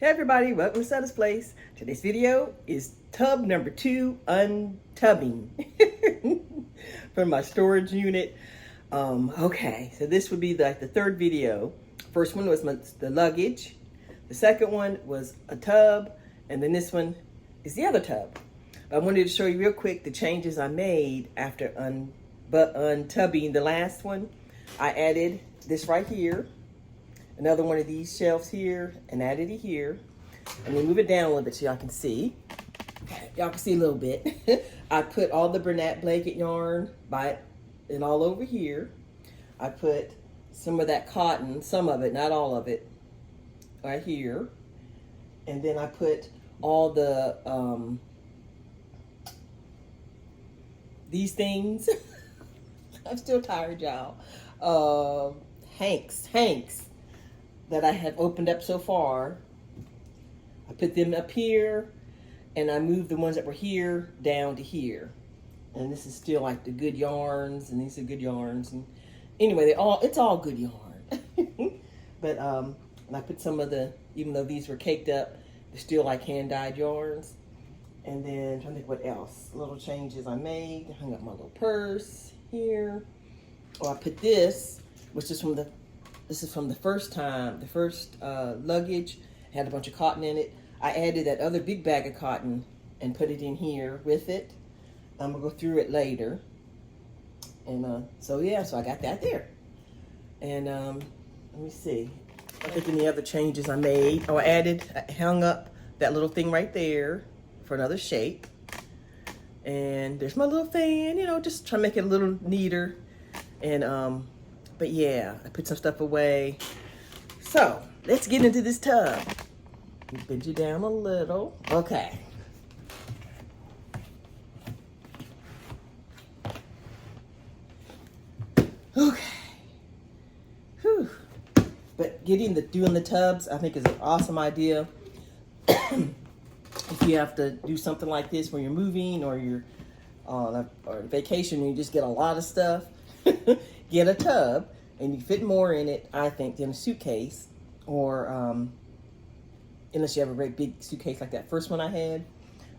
Hey everybody, welcome to SETTA'S place. Today's video is tub number 2, untubbing from my storage unit. Okay, so this would be like the third video. First one was the luggage. The second one was a tub, and then this one is the other tub. I wanted to show you real quick the changes I made after untubbing the last one. I added this right here, another one of these shelves here, and added it here. And then move it down a little bit so y'all can see. Y'all can see a little bit. I put all the Bernat blanket yarn and all over here. I put some of that cotton, some of it, not all of it, right here. And then I put all the these things. I'm still tired, y'all. Hanks that I have opened up so far. I put them up here, and I moved the ones that were here down to here. And this is still like the good yarns, and these are good yarns. And anyway, it's all good yarn. But and I put some of the, even though these were caked up, they're still like hand-dyed yarns. And then I'm trying to think what else. Little changes I made. I hung up my little purse here. Oh, I put this, which is from the first time, the first luggage. It had a bunch of cotton in it. I added that other big bag of cotton and put it in here with it. I'm gonna go through it later. And so yeah, so I got that there. And let me see. I think any other changes I made. Oh, I hung up that little thing right there for another shape. And there's my little fan, you know, just trying to make it a little neater. And but yeah, I put some stuff away. So let's get into this tub. Bend you down a little. Okay. Okay. Whew. But doing the tubs, I think is an awesome idea. If you have to do something like this when you're moving or you're on a vacation and you just get a lot of stuff, get a tub and you fit more in it, I think, than a suitcase. Or unless you have a very big suitcase like that first one I had.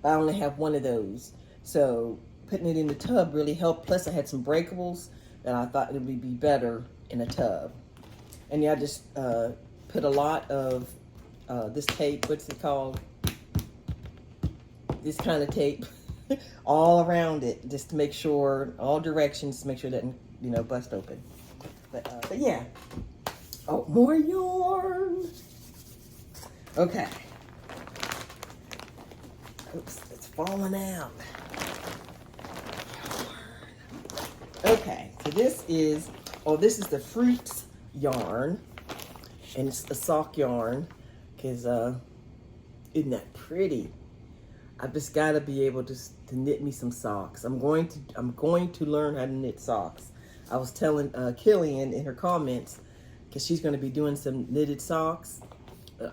But I only have one of those. So putting it in the tub really helped. Plus I had some breakables that I thought it would be better in a tub. And yeah, I just put a lot of this tape, what's it called? This kind of tape all around it, just to make sure, all directions, to make sure it doesn't, you know, bust open. But yeah. Oh, more yarn. Okay. Oops, it's falling out. Okay, so this is the fruits yarn, and it's the sock yarn, because isn't that pretty? I've just got to be able to knit me some socks. I'm going to learn how to knit socks. I was telling Killian in her comments, because she's going to be doing some knitted socks.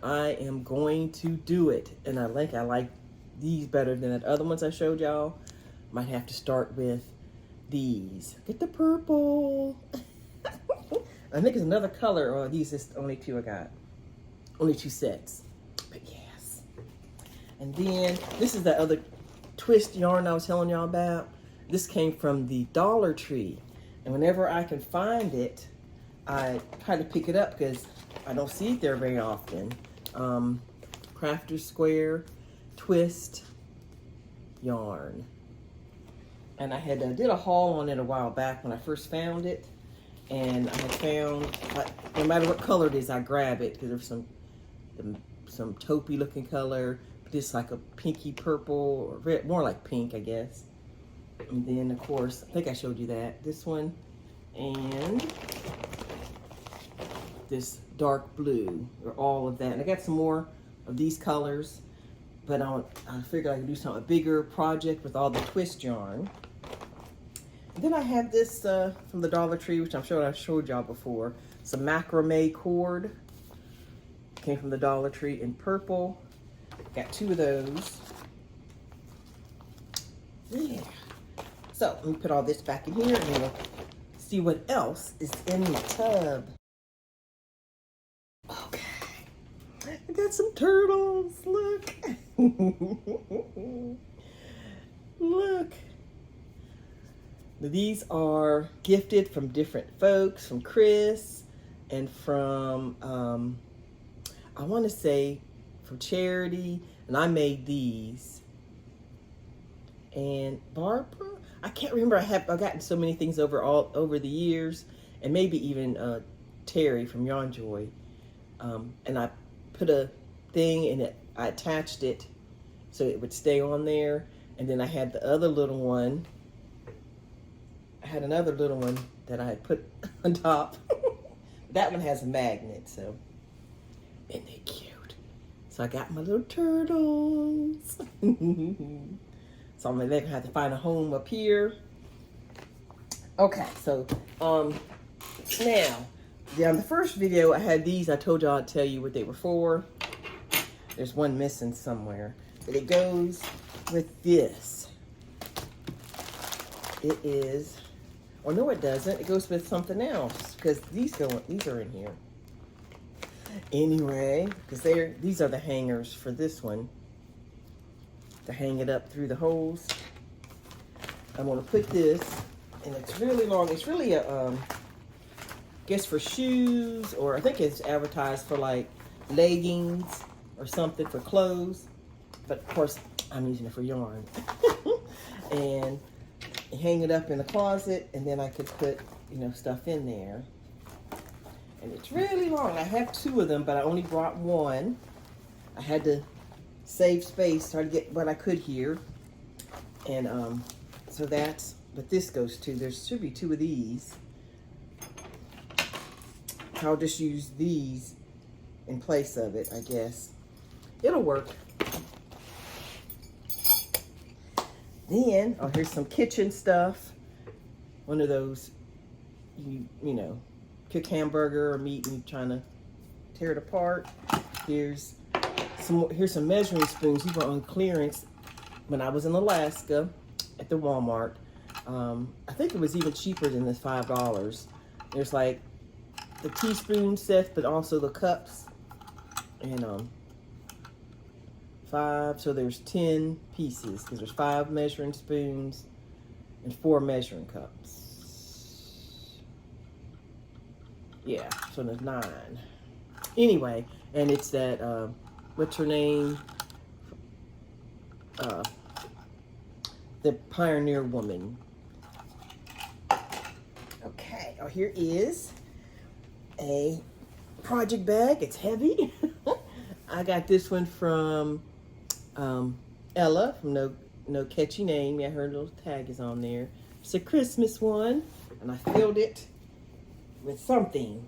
I am going to do it, and I like these better than the other ones I showed y'all. Might have to start with these. Get the purple. I think it's another color, or these is only two I got. Only 2 sets. But yes. And then this is the other twist yarn I was telling y'all about. This came from the Dollar Tree, and whenever I can find it, I try to pick it up because I don't see it there very often. Crafter Square twist yarn. And I had did a haul on it a while back when I first found it. And I had found, no matter what color it is, I grab it because there's some taupey looking color. This like a pinky purple, or red, more like pink, I guess. And then of course, I think I showed you that. This one and this dark blue, or all of that. And I got some more of these colors, but I figured I could do something, a bigger project with all the twist yarn. And then I have this from the Dollar Tree, which I'm sure I showed y'all before. Some macrame cord. Came from the Dollar Tree in purple. Got 2 of those. Yeah. So let me put all this back in here and we'll see what else is in the tub. Okay. I got some turtles. Look. Look. These are gifted from different folks, from Chris and from, I want to say from charity. And I made these. And Barbara, I can't remember. I've gotten so many things over the years, and maybe even Terry from Yarn Joy. And I put a thing in it. I attached it so it would stay on there. And then I had the other little one. I had another little one that I had put on top. That one has a magnet, so. And they're cute. So I got my little turtles. So I'm gonna have to find a home up here. Okay, so now, on the first video I had these. I told y'all I'd tell you what they were for. There's one missing somewhere, but it goes with this. It is, oh no it doesn't. It goes with something else because these are in here. Anyway, because these are the hangers for this one. To hang it up through the holes. I'm gonna put this, and it's really long. It's really a, I guess for shoes, or I think it's advertised for like leggings or something for clothes. But of course, I'm using it for yarn. And you hang it up in the closet, and then I could put, you know, stuff in there. And it's really long. I have 2 of them, but I only brought one. I had to save space, try to get what I could here. And so that's what this goes to. There should be 2 of these. I'll just use these in place of it, I guess. It'll work. Then, oh, here's some kitchen stuff. One of those, you know, cook hamburger or meat and you're trying to tear it apart. Here's some measuring spoons. These were on clearance when I was in Alaska at the Walmart. I think it was even cheaper than this $5. There's like the teaspoon set, but also the cups. And 5, so there's 10 pieces because there's 5 measuring spoons and 4 measuring cups. Yeah, so there's 9. Anyway, and it's that what's her name? The Pioneer Woman. Okay, oh, here is a project bag. It's heavy. I got this one from Ella from No Catchy Name. Yeah, her little tag is on there. It's a Christmas one, and I filled it with something.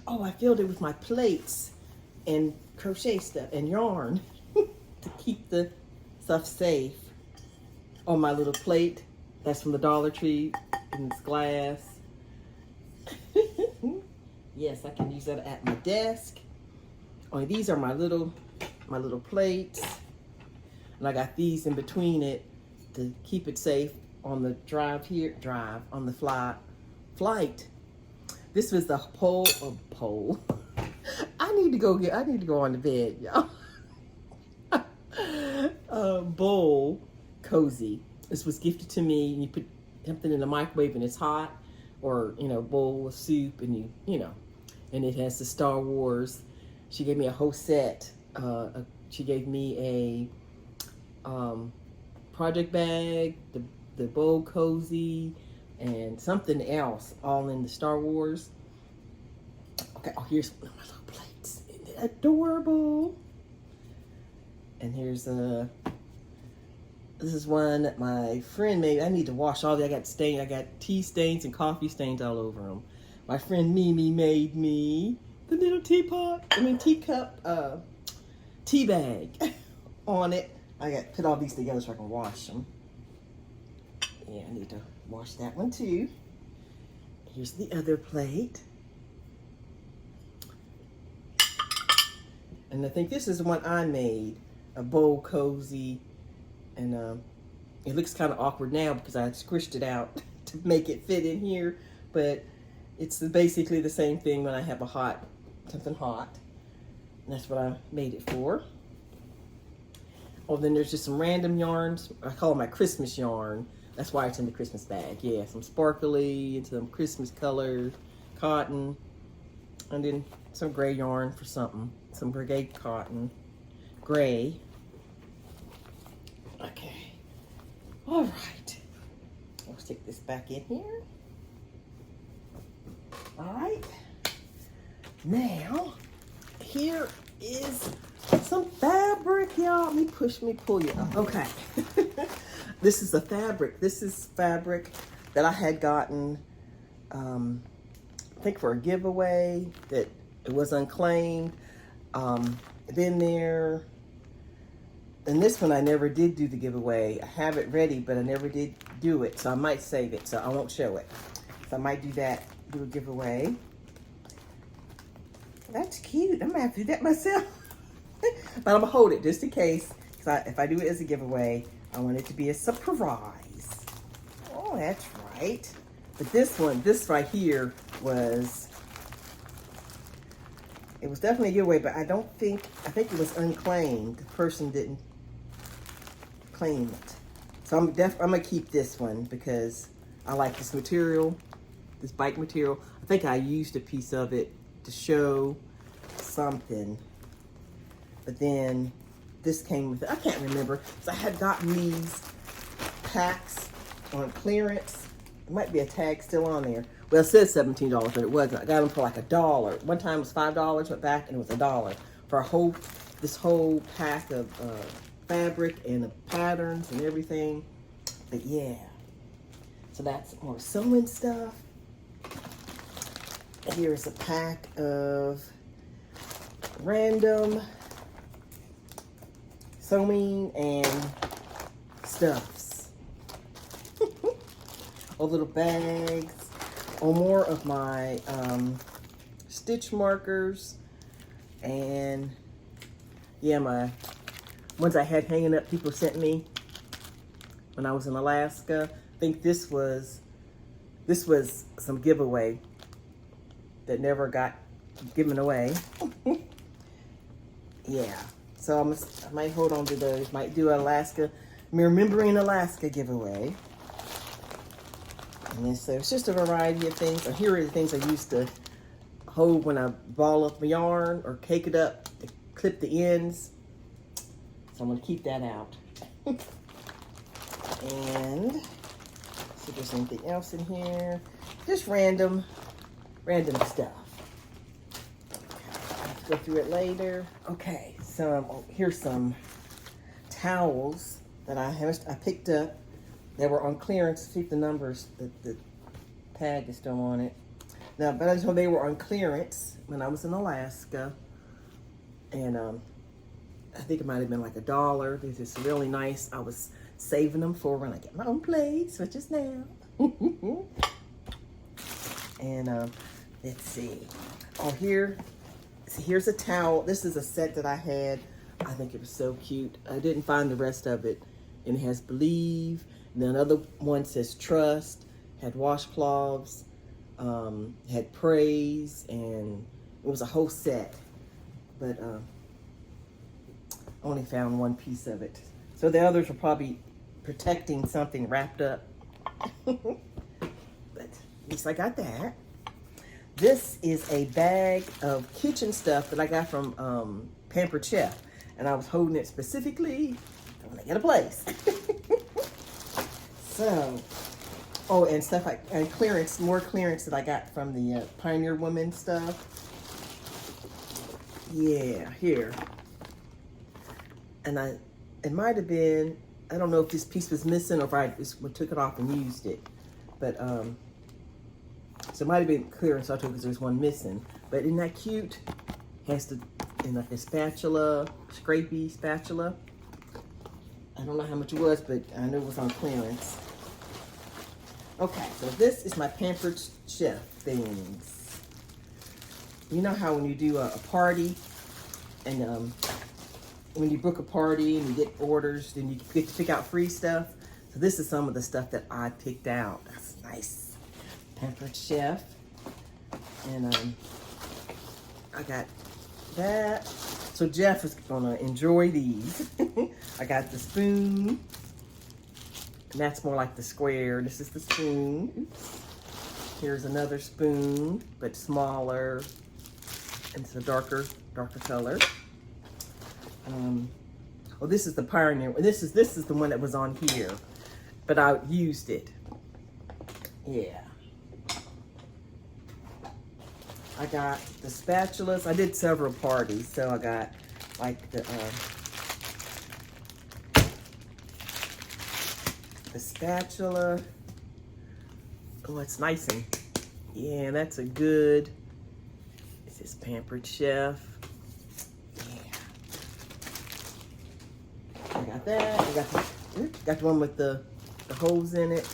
Oh, I filled it with my plates and crochet stuff and yarn to keep the stuff safe on my little plate. That's from the Dollar Tree, and it's glass. Yes, I can use that at my desk. Oh, these are my little plates, and I got these in between it to keep it safe on the on the flight. This was the pole. I need to go on the bed, y'all. Bowl cozy. This was gifted to me. You put something in the microwave and it's hot, or you know, bowl of soup, and you know, and it has the Star Wars. She gave me a whole set. She gave me a project bag, the bowl cozy, and something else, all in the Star Wars. Okay, oh, here's one of my little plates. Isn't it adorable? And here's this is one that my friend made. I need to wash all the, I got tea stains and coffee stains all over them. My friend Mimi made me the little teacup, tea bag on it. I got put all these together so I can wash them. Yeah, I need to wash that one too. Here's the other plate. And I think this is the one I made, a bowl cozy. And it looks kind of awkward now because I squished it out to make it fit in here. But it's basically the same thing when I have something hot. And that's what I made it for. Oh, then there's just some random yarns. I call it my Christmas yarn. That's why it's in the Christmas bag. Yeah, some sparkly and some Christmas colors, cotton, and then some gray yarn for something. Some brigade cotton, gray. Okay. All right. I'll stick this back in here. All right. Now, here is some fabric, y'all. Let me pull you up. Okay. This is the fabric. This is fabric that I had gotten, I think for a giveaway, that it was unclaimed. Been there. And this one I never did do the giveaway. I have it ready, but I never did do it. So I might save it, so I won't show it. So I might do that, do a giveaway. That's cute. I'm gonna have to do that myself. But I'm gonna hold it just in case. Because if I do it as a giveaway, I want it to be a surprise. Oh, that's right. But this one, this right here was, it was definitely a giveaway, but I think it was unclaimed. The person didn't claim it. So I'm gonna keep this one because I like this material, this bike material. I think I used a piece of it to show something, but then this came with it. I can't remember, because I had gotten these packs on clearance. There might be a tag still on there. Well, it says $17, but it wasn't. I got them for like $1. One time it was $5, went back and it was $1 for this whole pack of fabric and the patterns and everything. But yeah, so that's more sewing stuff. Here's a pack of random sewing and stuffs. Or little bags. Or more of my stitch markers. And yeah, my ones I had hanging up, people sent me when I was in Alaska. I think this was some giveaway that never got given away. Yeah, so I might hold on to those. Might do Alaska, Remembering Alaska giveaway. And then, so it's just a variety of things. So here are the things I used to hold when I ball up my yarn or cake it up to clip the ends. So I'm gonna keep that out. And see if there's anything else in here. Just random stuff. I'll have to go through it later. Okay, so here's some towels that I picked up. They were on clearance. See if the numbers, the tag is still on it. Now, but I just know they were on clearance when I was in Alaska. And I think it might have been like $1. They're just really nice. I was saving them for when I get my own place, which is now. And let's see. Oh, here's a towel. This is a set that I had. I think it was so cute. I didn't find the rest of it. And it has Believe. And then another one says Trust. Had washcloths. Had Praise. And it was a whole set. But I only found one piece of it. So the others are probably protecting something wrapped up. But at least I got that. This is a bag of kitchen stuff that I got from Pampered Chef. And I was holding it specifically when I get a place. So, oh, and stuff like, and clearance, more clearance that I got from the Pioneer Woman stuff. Yeah, here. And it might have been, I don't know if this piece was missing or if I just took it off and used it. But, so it might have been clearance I took because there's one missing. But isn't that cute? Has like a spatula, scrapey spatula. I don't know how much it was, but I know it was on clearance. Okay, so this is my Pampered Chef things. You know how when you do a party, and when you book a party and you get orders, then you get to pick out free stuff. So this is some of the stuff that I picked out. That's nice. Pampered Chef. And I got that. So Jeff is gonna enjoy these. I got the spoon, and that's more like the square. This is the spoon. Oops. Here's another spoon, but smaller, and it's a darker color. Oh, this is the Pioneer. This is the one that was on here, but I used it. Yeah. I got the spatulas. I did several parties, so I got like the spatula. Oh, it's nice and yeah, that's a good. This is Pampered Chef. Yeah, I got that. I got the one with the holes in it.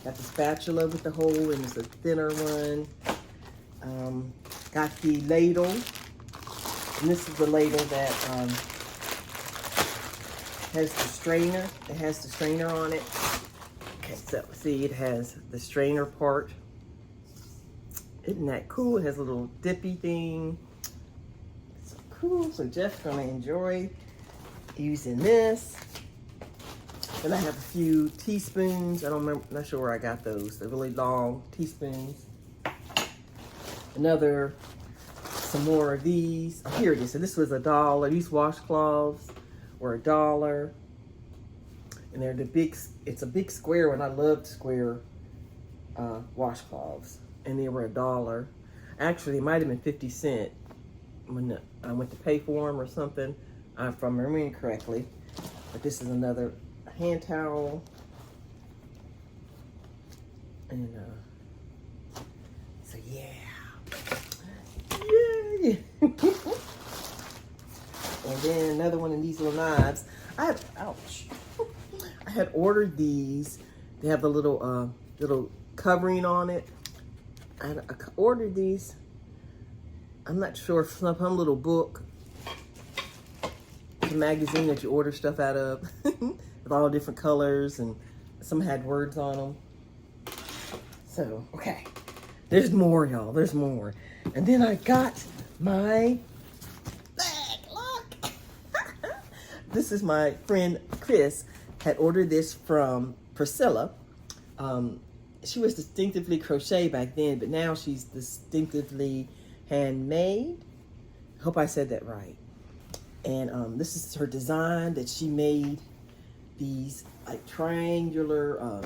Got the spatula with the hole, and it's a thinner one. Got the ladle, and this is the ladle that has the strainer. It has the strainer on it. Okay, so see, it has the strainer part. Isn't that cool? It has a little dippy thing. It's so cool. So Jeff's gonna enjoy using this. Then I have a few teaspoons. I don't remember, not sure where I got those. They're really long teaspoons. Some more of these. Oh, here it is. So this was $1. These washcloths were $1. And they're the big, it's a big square one. I loved square washcloths. And they were $1. Actually, it might have been 50 cents when I went to pay for them or something, if I'm remembering correctly. But this is another hand towel. And so yeah. Yay! And then another one of these little knives. Ouch. I had ordered these. They have a little little covering on it. I ordered these. I'm not sure, from some little book, a magazine that you order stuff out of, with all different colors, and some had words on them. So, okay. There's more, y'all. There's more. And then I got my bag. Look. This is my friend Chris had ordered this from Priscilla. She was distinctively crochet back then, but now she's distinctively handmade. Hope I said that right. And this is her design that she made. These like triangular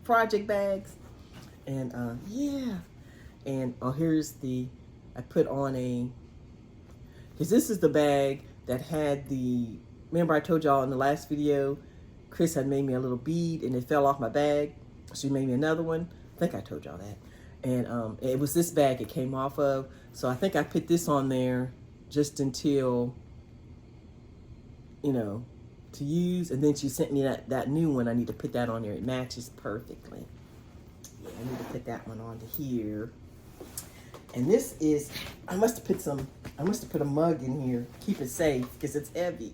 project bags. And yeah. And oh, here's I put on because this is the bag that had remember I told y'all in the last video, Chris had made me a little bead and it fell off my bag. She made me another one. I think I told y'all that. And it was this bag it came off of. So I think I put this on there just until, to use. And then she sent me that new one. I need to put that on there. It matches perfectly. Yeah, I need to put that one onto here. And this is, I must have put a mug in here. Keep it safe because it's heavy.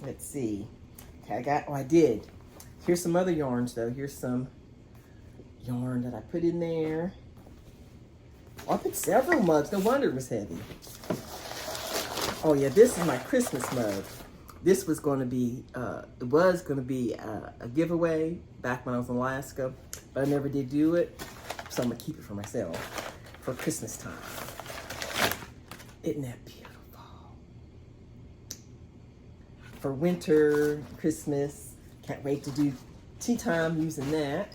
Let's see. Okay, I did. Here's some other yarns though. Here's some yarn that I put in there. Oh, I put several mugs. No wonder it was heavy. Oh yeah, this is my Christmas mug. This was going to be, a giveaway back when I was in Alaska, but I never did do it. So I'm gonna keep it for myself for Christmas time. Isn't that beautiful? For winter, Christmas, can't wait to do tea time using that.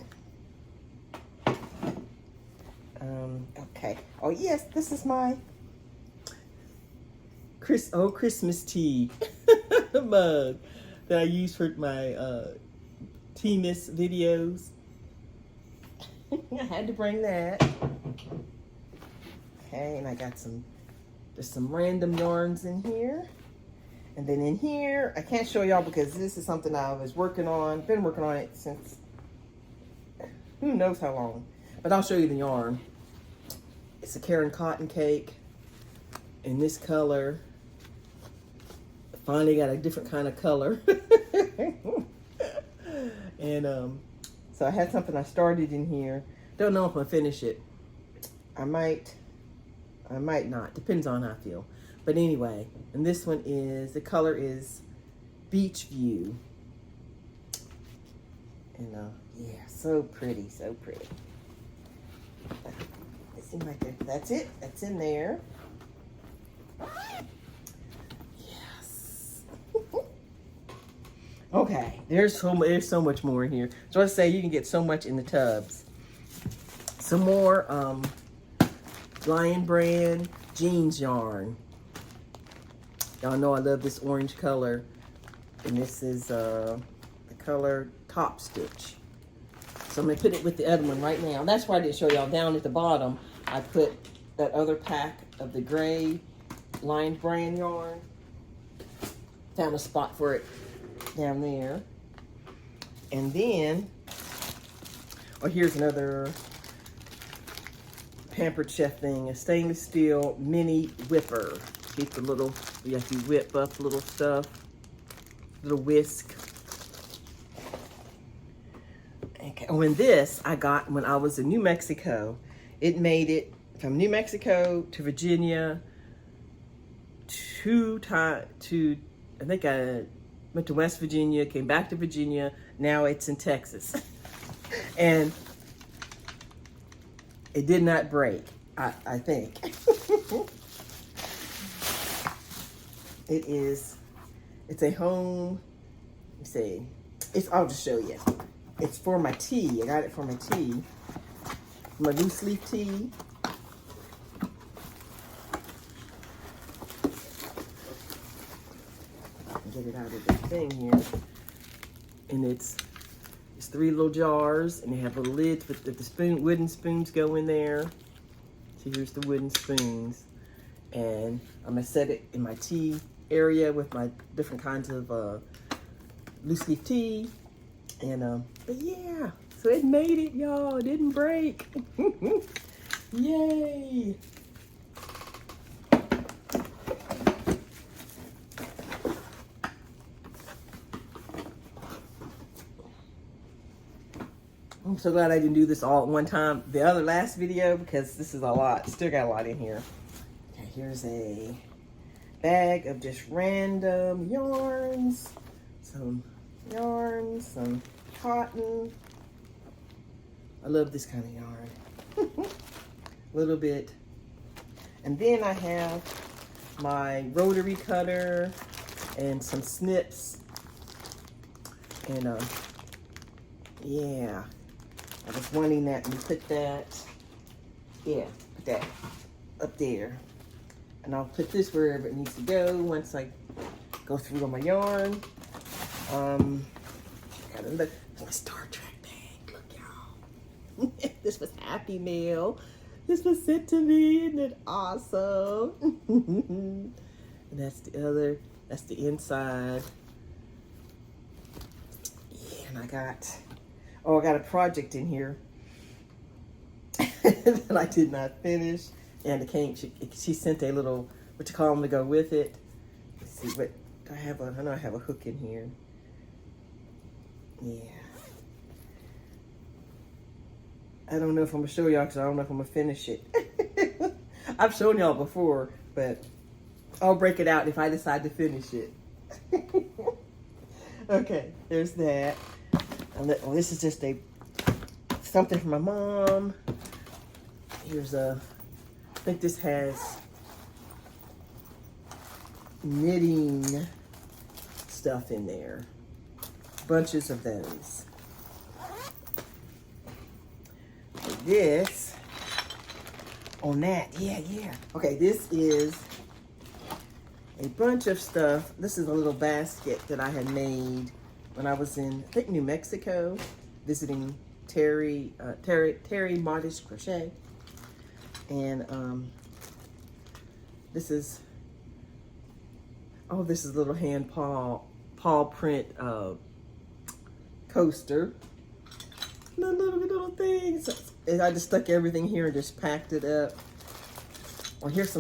Okay. Oh yes, this is my Christmas tea mug that I use for my Tea Miss videos. I had to bring that. Okay, and I got there's some random yarns in here. And then in here, I can't show y'all because this is something I was working on, been working on it since who knows how long. But I'll show you the yarn. It's a Karen cotton cake in this color. Finally got a different kind of color. And so I had something I started in here, Don't know if I'm gonna finish it. I might not. Depends on how I feel. But anyway, and this one is, the color is Beach View. And yeah, so pretty, so pretty. It seems like that's it. That's in there. Yes. Okay, there's so much more in here. So I say you can get so much in the tubs. Some more Lion Brand jeans yarn. Y'all know I love this orange color, and this is the color Top Stitch. So I'm gonna put it with the other one right now. That's why I didn't show y'all. Down at the bottom, I put that other pack of the gray Lion Brand yarn. Found a spot for it down there. And then, oh, here's another Pampered Chef thing, a stainless steel mini whipper. Keep the little, you have to whip up little stuff, little whisk. Okay. Oh, and this I got when I was in New Mexico. It made it from New Mexico to Virginia I think I went to West Virginia, came back to Virginia. Now it's in Texas. And it did not break, I think. It's a home, let me see. I'll just show you. It's for my tea. I got it for my tea. My loose leaf tea. Get it out of the thing here. And it's 3 little jars, and they have little lids with the wooden spoons go in there. So here's the wooden spoons. And I'm gonna set it in my tea area with my different kinds of loose leaf tea. And but yeah, so it made it, y'all. It didn't break. Yay! I'm so glad I didn't do this all at one time. The other last video, because this is a lot. Still got a lot in here. Okay, here's a bag of just random yarns. Some yarn, some cotton. I love this kind of yarn. A little bit. And then I have my rotary cutter and some snips. And yeah. I was wanting that, and put that, yeah, put that up there. And I'll put this wherever it needs to go once I go through all my yarn. Got another Star Trek bag, look y'all. This was Happy Mail. This was sent to me, isn't it awesome? And that's the inside. Yeah, and I got a project in here that I did not finish. And she sent a little, what you call them, to go with it. Let's see, what, I know I have a hook in here. Yeah. I don't know if I'm gonna show y'all because I don't know if I'm gonna finish it. I've shown y'all before, but I'll break it out if I decide to finish it. Okay, there's that. Well, this is just something from my mom. Here's I think this has knitting stuff in there. Bunches of those. This, on that, yeah. Okay, this is a bunch of stuff. This is a little basket that I had made when I was in, I think, New Mexico, visiting Terry Modest Crochet. And this is a little hand paw print coaster. Little things. And I just stuck everything here and just packed it up. Well, here's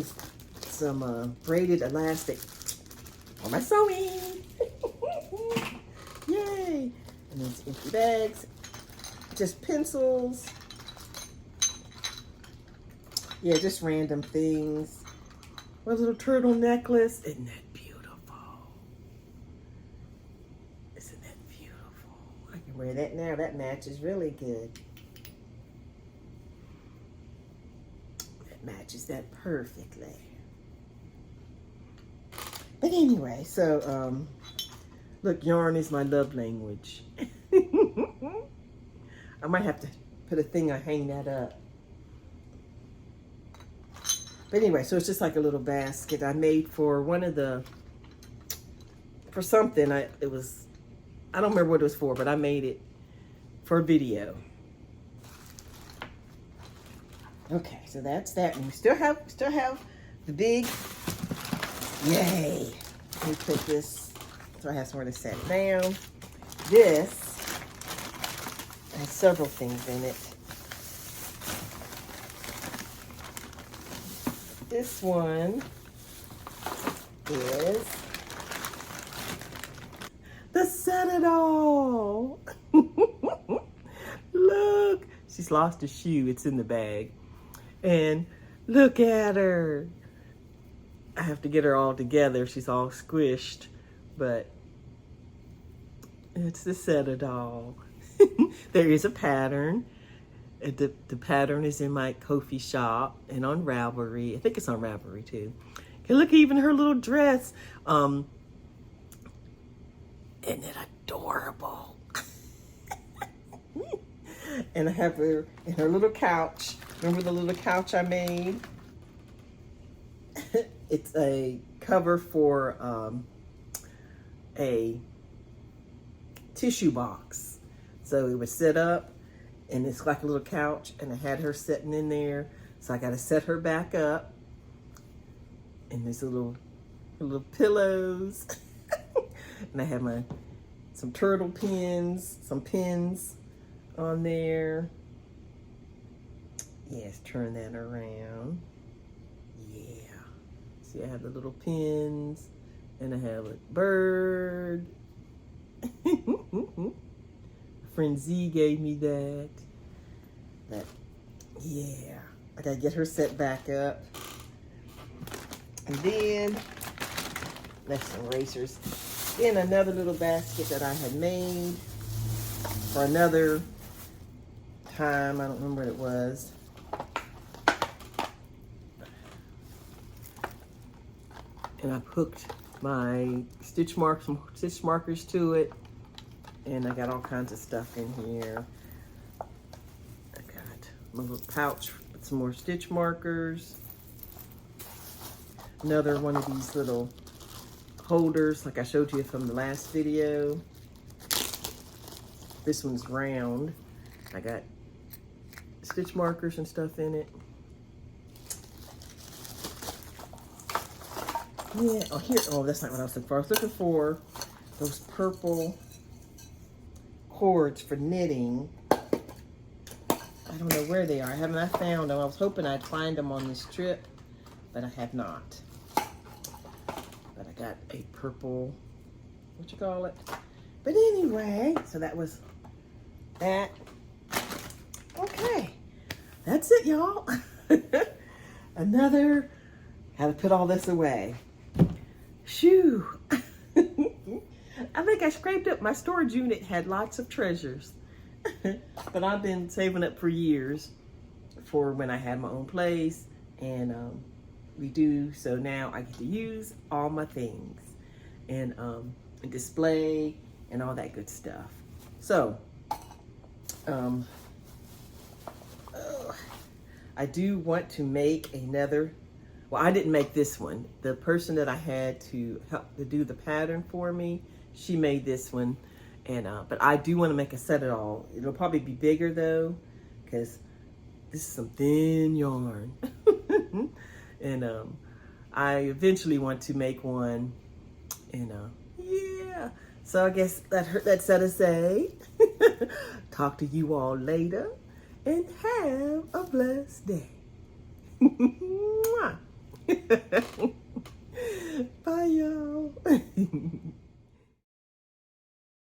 some braided elastic for my sewing. Yay! And then empty bags, just pencils, Yeah, just random things. A little turtle necklace. Isn't that beautiful? Isn't that beautiful? I can wear that now. That matches really good. That matches that perfectly. But anyway, so, look, yarn is my love language. I might have to put a thing on, hang that up. But anyway, so it's just like a little basket I made for one of the, for something. I don't remember what it was for, but I made it for a video. Okay, so that's that. And we still have the big, yay. Let me put this, so I have somewhere to set it down. This has several things in it. This one is the SETTA'S. Look, she's lost a shoe. It's in the bag. And look at her. I have to get her all together. She's all squished, but it's the SETTA'S. There is a pattern. The pattern is in my Ko-fi shop and on Ravelry. I think it's on Ravelry too. And look, even her little dress. Isn't it adorable? And I have her in her little couch. Remember the little couch I made? It's a cover for a tissue box. So it was set up, and it's like a little couch, and I had her sitting in there. So I got to set her back up. And there's little pillows. And I have some turtle pins, some pins on there. Yes, turn that around. Yeah. See, I have the little pins, and I have a bird. Friend Z gave me that. But yeah, I gotta get her set back up. And then there's some erasers. Then another little basket that I had made for another time. I don't remember what it was. And I've hooked my stitch markers to it. And I got all kinds of stuff in here. I got my little pouch with some more stitch markers. Another one of these little holders like I showed you from the last video. This one's round. I got stitch markers and stuff in it. Yeah, oh here, oh that's not what I was looking for. I was looking for those purple cords for knitting. I don't know where they are. I haven't found them. I was hoping I'd find them on this trip, but I have not. But I got a purple, what you call it? But anyway, so that was that. Okay, that's it, y'all. Another, how to put all this away. Shoo. I think I scraped up my storage unit, had lots of treasures. But I've been saving up for years for when I had my own place, and we do, so now I get to use all my things and display and all that good stuff. So I do want to make another. Well, I didn't make this one. The person that I had to help to do the pattern for me, she made this one. And but I do want to make a set-it-all. It'll probably be bigger though, because this is some thin yarn. And I eventually want to make one. And yeah. So I guess that's SETTA'S. Talk to you all later, and have a blessed day. Bye, y'all.